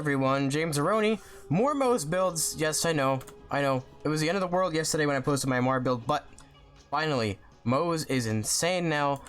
everyone, James Aroni. More Moze builds. Yes, I know. It was the end of the world yesterday when I posted my MAR build, but finally, Moze is insane now.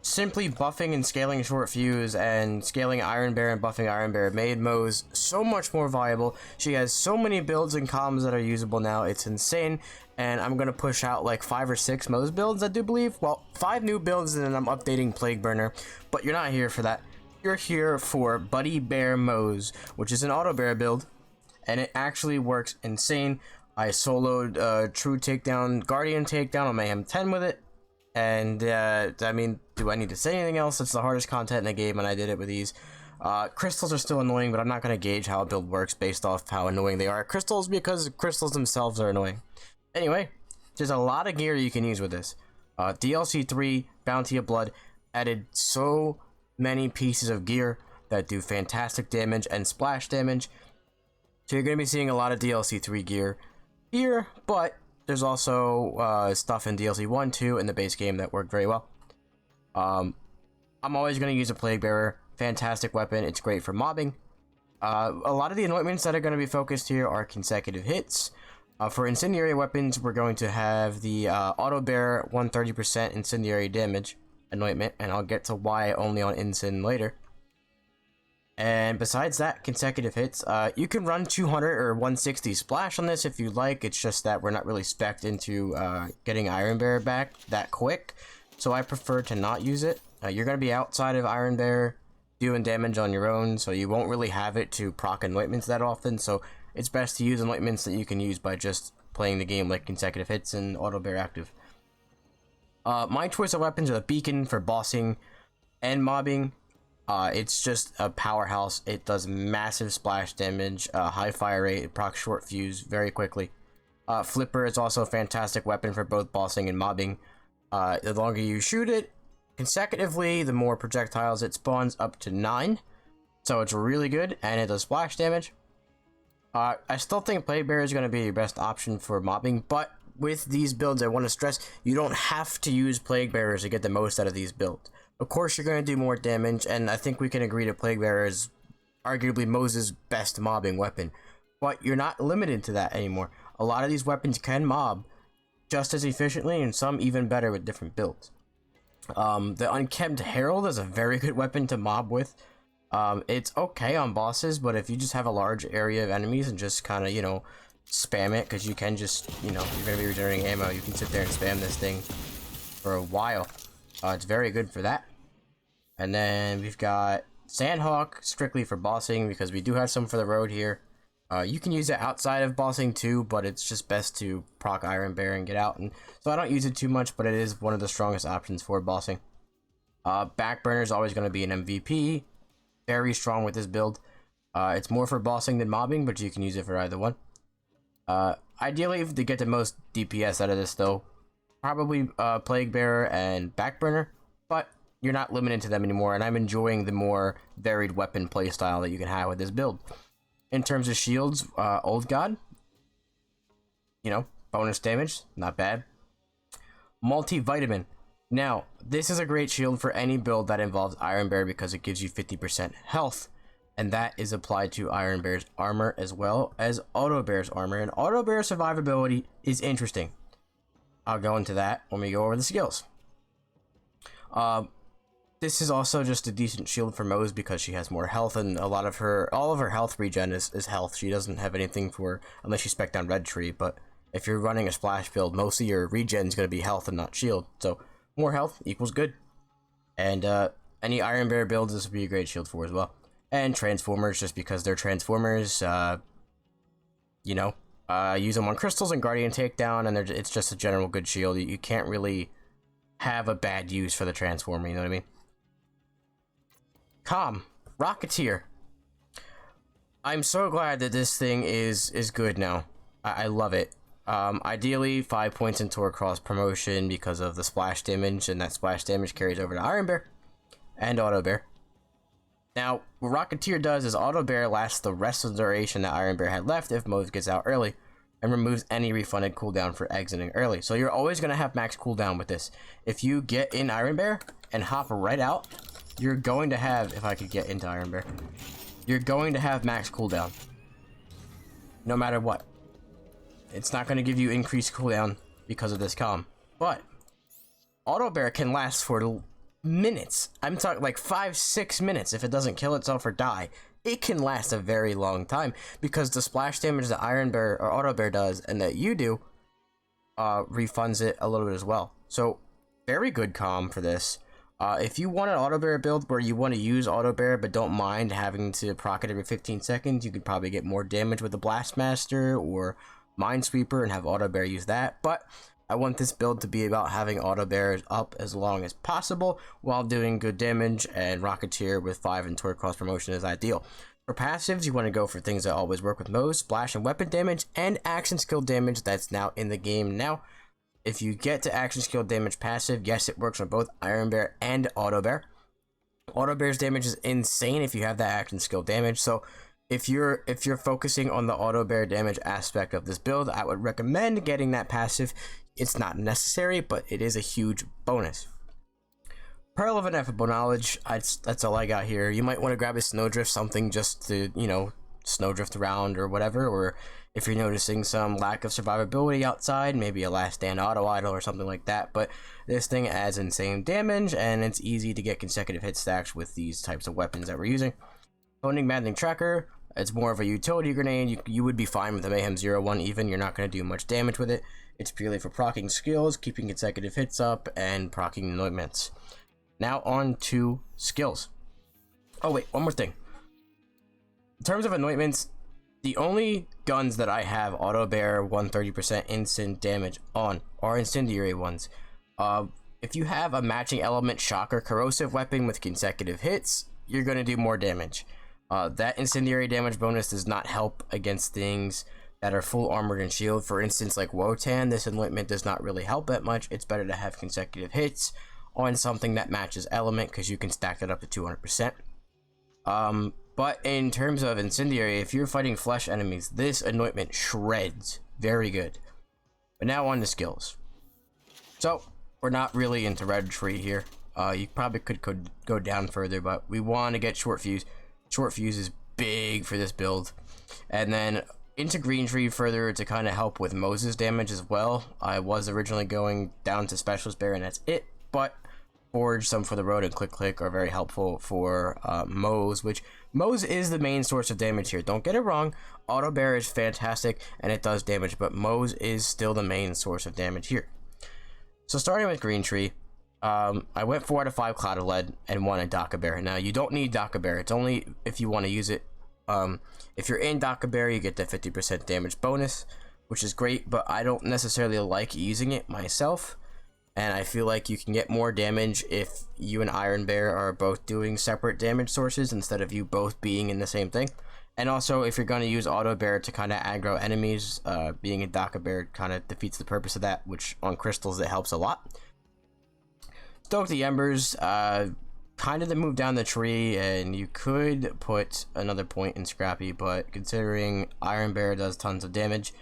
Simply buffing and scaling Short Fuse and scaling Iron Bear and buffing Iron Bear made Moze so much more viable. She has so many builds and comms that are usable now. It's insane, and I'm gonna push out like 5 or 6 Moze builds, I do believe. Well, 5 new builds, and then I'm updating Plague Burner, but you're not here for that. You're here for Buddy Bear Moze, which is an auto bear build, and it actually works insane. I soloed True Takedown, Guardian Takedown on my M10 with it, and I mean, do I need to say anything else? It's the hardest content in the game, and I did it with ease. Crystals are still annoying, but I'm not going to gauge how a build works based off how annoying they are. Crystals, because crystals themselves are annoying. Anyway, there's a lot of gear you can use with this. DLC 3, Bounty of Blood, added so many pieces of gear that do fantastic damage and splash damage. So you're going to be seeing a lot of DLC 3 gear here, but there's also stuff in DLC 1, 2, and the base game that worked very well. I'm always going to use a Plague Bearer. Fantastic weapon. It's great for mobbing. A lot of the anointments that are going to be focused here are consecutive hits. For Incendiary Weapons, we're going to have the Auto Bear 130% Incendiary Damage anointment, and I'll get to why only on Incen later. And besides that, consecutive hits, you can run 200 or 160 splash on this if you like. It's just that we're not really spec'd into getting Iron Bear back that quick, so I prefer to not use it. You're going to be outside of Iron Bear doing damage on your own, so you won't really have it to proc anointments that often, so it's best to use anointments that you can use by just playing the game like consecutive hits and Auto Bear active. My choice of weapons are the Beacon for bossing and mobbing. It's just a powerhouse. It does massive splash damage, high fire rate, it procs Short Fuse very quickly. Flipper is also a fantastic weapon for both bossing and mobbing. The longer you shoot it consecutively, the more projectiles it spawns, up to 9. So it's really good, and it does splash damage. I still think Plague Bear is going to be your best option for mobbing, but with these builds, I want to stress, you don't have to use Plague Bearers to get the most out of these builds. Of course, you're going to do more damage, and I think we can agree that Plague Bearer is arguably Moze's best mobbing weapon. But you're not limited to that anymore. A lot of these weapons can mob just as efficiently, and some even better with different builds. The Unkempt Herald is a very good weapon to mob with. It's okay on bosses, but if you just have a large area of enemies and just kind of, you know, spam it, because you can just, you know, you're going to be regenerating ammo, you can sit there and spam this thing for a while. It's very good for that. And then we've got Sandhawk, strictly for bossing, because we do have some for the road here. You can use it outside of bossing too, but it's just best to proc Iron Bear and get out. And so I don't use it too much, but it is one of the strongest options for bossing. Backburner is always going to be an MVP. Very strong with this build. It's more for bossing than mobbing, but you can use it for either one. Ideally, to get the most DPS out of this though, probably Plague Bearer and Backburner, but you're not limited to them anymore, and I'm enjoying the more varied weapon playstyle that you can have with this build. In terms of shields, Old God, you know, bonus damage, not bad. Multivitamin. Now, this is a great shield for any build that involves Iron Bear because it gives you 50% health, and that is applied to Iron Bear's armor as well as Auto Bear's armor, and Auto Bear's survivability is interesting. I'll go into that when we go over the skills. This is also just a decent shield for Moze because she has more health, and all of her health regen is health. She doesn't have anything for, unless you spec down Red Tree, but if you're running a splash build, most of your regen is going to be health and not shield. So more health equals good. And any Iron Bear builds, this would be a great shield for as well. And Transformers, just because they're Transformers, you know, use them on crystals and Guardian Takedown, and it's just a general good shield. You can't really have a bad use for the Transformer, you know what I mean? Rocketeer. I'm so glad that this thing is good now. I love it. Ideally, 5 points in Tor Cross promotion because of the splash damage, and that splash damage carries over to Iron Bear and Auto Bear. Now, what Rocketeer does is Auto Bear lasts the rest of the duration that Iron Bear had left if Moze gets out early, and removes any refunded cooldown for exiting early. So you're always going to have max cooldown with this. If you get in Iron Bear and hop right out, you're going to have, if I could get into Iron Bear, you're going to have max cooldown. No matter what. It's not going to give you increased cooldown because of this comm. But auto bear can last for minutes. I'm talking like 5-6 minutes if it doesn't kill itself or die. It can last a very long time because the splash damage that Iron Bear or Auto Bear does and that you do refunds it a little bit as well. So very good comm for this. If you want an Auto Bear build where you want to use Auto Bear but don't mind having to proc it every 15 seconds, you could probably get more damage with the Blastmaster or Minesweeper and have Auto Bear use that. But I want this build to be about having Auto Bears up as long as possible while doing good damage, and Rocketeer with 5 and Torque Cross promotion is ideal. For passives, you want to go for things that always work with Moze, splash and weapon damage, and action skill damage that's now in the game now. If you get to action skill damage passive, yes, it works on both Iron Bear and Auto Bear. Auto Bear's damage is insane if you have that action skill damage, so if you're focusing on the Auto Bear damage aspect of this build, I would recommend getting that passive. It's not necessary, but it is a huge bonus. Pearl of Ineffable Knowledge, that's all I got here. You might want to grab a Snowdrift, something just to, you know, Snowdrift around or whatever, or if you're noticing some lack of survivability outside, maybe a Last Stand Auto Idol or something like that. But this thing adds insane damage, and it's easy to get consecutive hit stacks with these types of weapons that we're using. Honing Maddening Tracker, it's more of a utility grenade. You would be fine with the Mayhem 01 even. You're not going to do much damage with it. It's purely for proccing skills, keeping consecutive hits up, and proccing anointments. Now on to skills. Oh wait, one more thing. In terms of anointments, the only guns that I have Auto Bear 130% instant damage on are incendiary ones. If you have a matching element shocker corrosive weapon with consecutive hits, you're going to do more damage. That incendiary damage bonus does not help against things that are full armored and shield. For instance, like Wotan, this anointment does not really help that much. It's better to have consecutive hits on something that matches element because you can stack that up to 200%. But in terms of incendiary, if you're fighting flesh enemies, this anointment shreds. Very good. But now on to skills. So we're not really into red tree here. You probably could go down further, but we want to get short fuse. Short fuse is big for this build. And then into green tree further to kind of help with Moze's damage as well. I was originally going down to Specialist Bear and that's it, but Forge, Some for the Road, and Click are very helpful for Moze, which Moze is the main source of damage here. Don't get it wrong, Auto Bear is fantastic and it does damage, but Moze is still the main source of damage here. So starting with green tree, I went 4 out of 5 Cloud of Lead and 1 in Daka Bear. Now you don't need Daka Bear, it's only if you want to use it. If you're in Daka Bear, you get the 50% damage bonus, which is great, but I don't necessarily like using it myself. And I feel like you can get more damage if you and Iron Bear are both doing separate damage sources instead of you both being in the same thing. And also, if you're going to use Auto Bear to kind of aggro enemies, being a Daka Bear kind of defeats the purpose of that, which on crystals it helps a lot. Stoke the Embers, kind of to move down the tree, and you could put another point in Scrappy, but considering Iron Bear does tons of damage,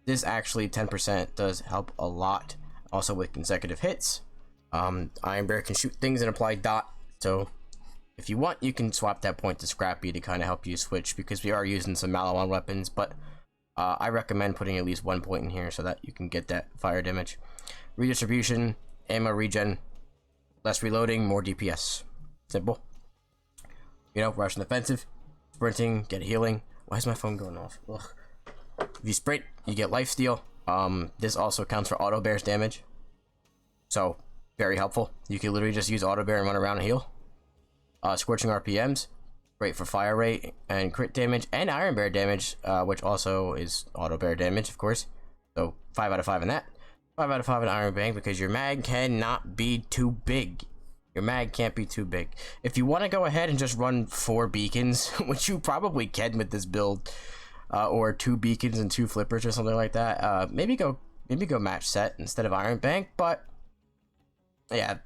this actually 10% does help a lot. Also with consecutive hits, Iron Bear can shoot things and apply dot, so if you want you can swap that point to Scrappy to kind of help you switch, because we are using some Malawan weapons, but I recommend putting at least 1 point in here so that you can get that fire damage. Redistribution, ammo regen, less reloading, more DPS. Simple. You know, rush and offensive, sprinting, get healing. Why is my phone going off? Ugh. If you sprint, you get lifesteal. This also counts for Auto Bear's damage, so very helpful. You can literally just use Auto Bear and run around and heal. Scorching RPMs, great for fire rate and crit damage, and Iron Bear damage, which also is Auto Bear damage, of course. So 5 out of 5 in that. 5 out of 5 in Iron Bear, because your mag cannot be too big. Your mag can't be too big. If you want to go ahead and just run 4 beacons, which you probably can with this build, or 2 beacons and 2 flippers or something like that, maybe go match set instead of Iron Bank, but yeah,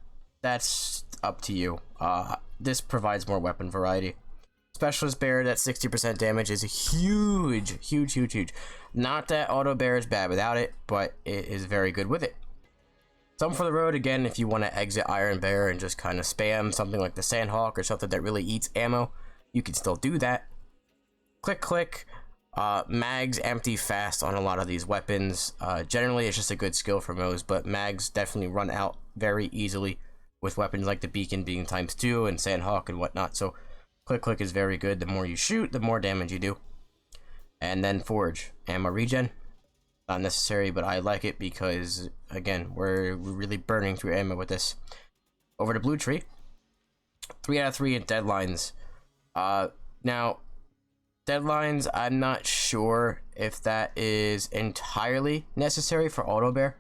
that's up to you. This provides more weapon variety. Specialist Bear, that 60% damage is huge. Not that Auto Bear is bad without it, but it is very good with it. Some for the Road, again, if you want to exit Iron Bear and just kind of spam something like the Sandhawk or something that really eats ammo, you can still do that. click click. Mags empty fast on a lot of these weapons. Generally it's just a good skill for Moze, but mags definitely run out very easily with weapons like the beacon being ×2 and Sandhawk and whatnot. So click click is very good. The more you shoot, the more damage you do. And then forge, ammo regen, not necessary, but I like it because again we're really burning through ammo with this. Over to blue tree, 3 out of 3 in deadlines. Now deadlines, I'm not sure if that is entirely necessary for auto bear,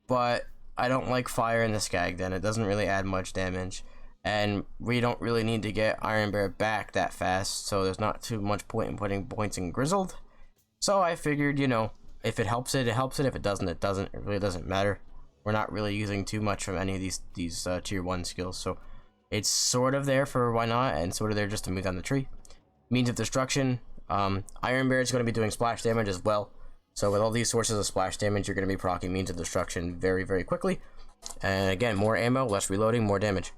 but I don't like fire in the skag den. It doesn't really add much damage, and we don't really need to get Iron Bear back that fast, so there's not too much point in putting points in Grizzled. So I figured, you know, if it helps it, it helps it. If it doesn't, it doesn't. It really doesn't matter. We're not really using too much from any of these tier 1 skills, so it's sort of there for why not, and sort of there just to move down the tree. Means of destruction, Iron Bear is going to be doing splash damage as well. So with all these sources of splash damage, you're going to be proccing means of destruction very, very quickly. And again, more ammo, less reloading, more damage.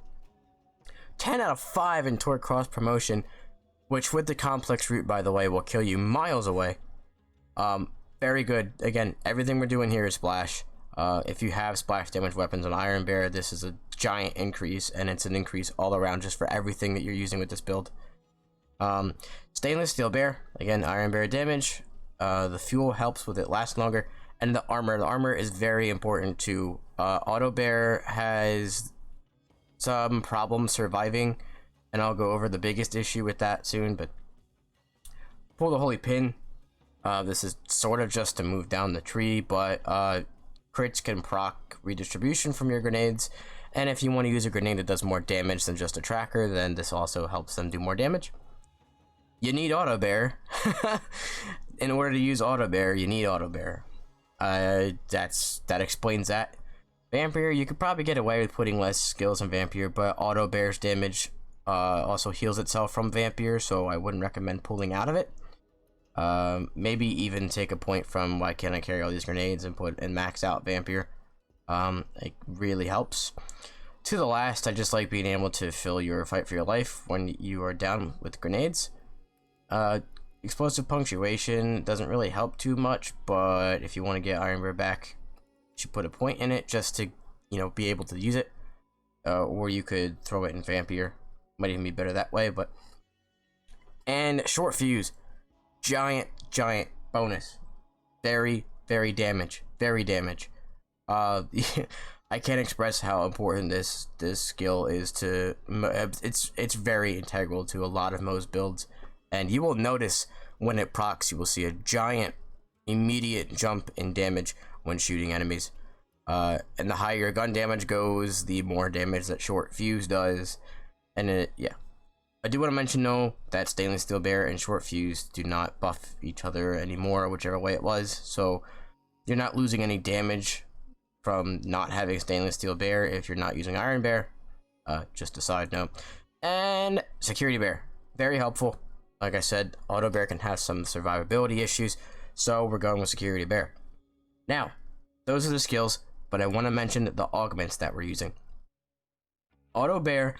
10 out of 5 in torque cross promotion, which with the complex route, by the way, will kill you miles away. Very good. Again, everything we're doing here is splash. If you have splash damage weapons on Iron Bear, this is a giant increase, and it's an increase all around just for everything that you're using with this build. Stainless steel bear, again, Iron Bear damage. The fuel helps with it last longer, and the armor is very important too. Auto bear has some problems surviving, and I'll go over the biggest issue with that soon. But pull the holy pin. This is sort of just to move down the tree, but crits can proc redistribution from your grenades, and if you want to use a grenade that does more damage than just a tracker, then this also helps them do more damage. You need auto bear. In order to use auto bear, you need auto bear. That explains that. Vampire, you could probably get away with putting less skills in Vampire, but auto bear's damage also heals itself from Vampire, so I wouldn't recommend pulling out of it. Maybe even take a point from why can't I carry all these grenades and max out Vampire. It really helps. To the last, I just like being able to fill your fight for your life when you are down with grenades. Explosive punctuation doesn't really help too much, but if you want to get Iron Bear back, you should put a point in it just to, you know, be able to use it. Or you could throw it in Vampire. Might even be better that way, but... And short fuse. Giant bonus. Very damage. Very damage. I can't express how important this skill is to... It's very integral to a lot of Moze builds. And you will notice when it procs, you will see a giant immediate jump in damage when shooting enemies. And the higher your gun damage goes, the more damage that short fuse does. And yeah. I do want to mention though that stainless steel bear and short fuse do not buff each other anymore, whichever way it was. So you're not losing any damage from not having stainless steel bear if you're not using Iron Bear. Just a side note. And security bear, very helpful. Like I said, auto bear can have some survivability issues, so we're going with security bear. Now, those are the skills, but I want to mention the augments that we're using. Auto bear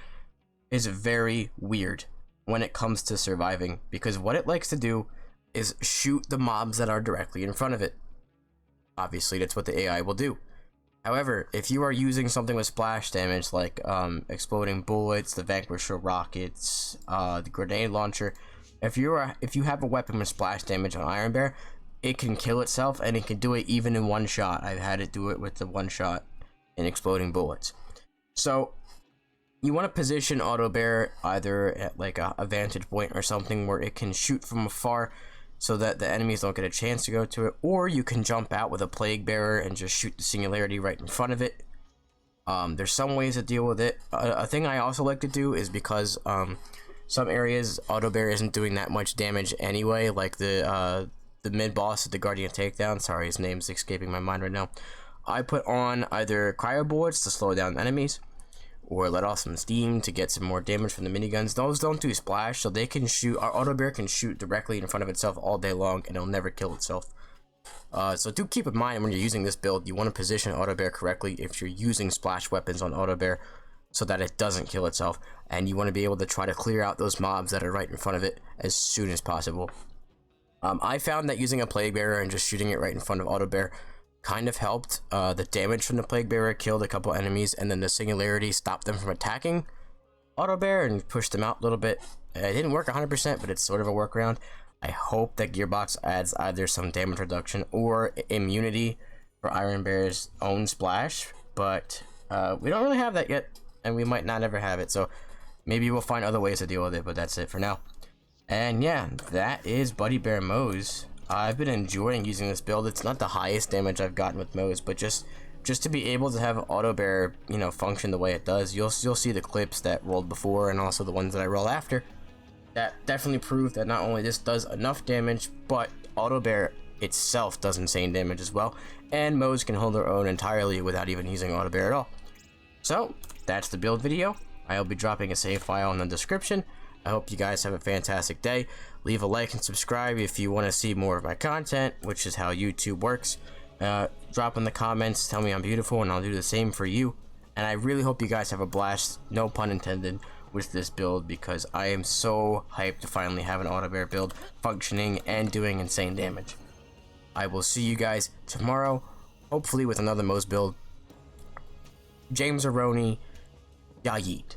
is very weird when it comes to surviving, because what it likes to do is shoot the mobs that are directly in front of it. Obviously, that's what the AI will do. However, if you are using something with splash damage like exploding bullets, the Vanquisher rockets, the grenade launcher, if you have a weapon with splash damage on Iron Bear, it can kill itself, and it can do it even in one shot. I've had it do it with the one shot in exploding bullets. So you want to position auto bear either at like a vantage point or something where it can shoot from afar so that the enemies don't get a chance to go to it, or you can jump out with a plague bearer and just shoot the singularity right in front of it. There's some ways to deal with it. A thing I also like to do is, because some areas auto bear isn't doing that much damage anyway, like the mid boss at the Guardian Takedown, sorry, his name's escaping my mind right now. I put on either cryo bullets to slow down enemies, or let off some steam to get some more damage from the miniguns. Those don't do splash, so they can shoot. Our auto bear can shoot directly in front of itself all day long, and it'll never kill itself. So do keep in mind when you're using this build, you want to position auto bear correctly if you're using splash weapons on auto bear. so that it doesn't kill itself, and you want to be able to try to clear out those mobs that are right in front of it as soon as possible. I found that using a Plague Bearer and just shooting it right in front of Auto Bear kind of helped. The damage from the Plague Bearer killed a couple enemies, and then the Singularity stopped them from attacking Auto Bear and pushed them out a little bit. It didn't work 100%, but it's sort of a workaround. I hope that Gearbox adds either some damage reduction or immunity for Iron Bear's own splash, but we don't really have that yet, and we might not ever have it, so maybe we'll find other ways to deal with it, but that's it for now. And yeah, that is Buddy Bear Moze. I've been enjoying using this build. It's not the highest damage I've gotten with Moze, but just to be able to have Auto Bear, you know, function the way it does. You'll see the clips that rolled before and also the ones that I roll after. That definitely proved that not only this does enough damage, but Auto Bear itself does insane damage as well, and Moze can hold their own entirely without even using Auto Bear at all. So that's the build video. I'll be dropping a save file in the description. I hope you guys have a fantastic day. Leave a like and subscribe if you want to see more of my content, which is how YouTube works. Drop in the comments, tell me I'm beautiful, and I'll do the same for you. And I really hope you guys have a blast, no pun intended, with this build, because I am so hyped to finally have an Auto Bear build functioning and doing insane damage. I will see you guys tomorrow, hopefully with another Moze build. James Aroni, ya yeet.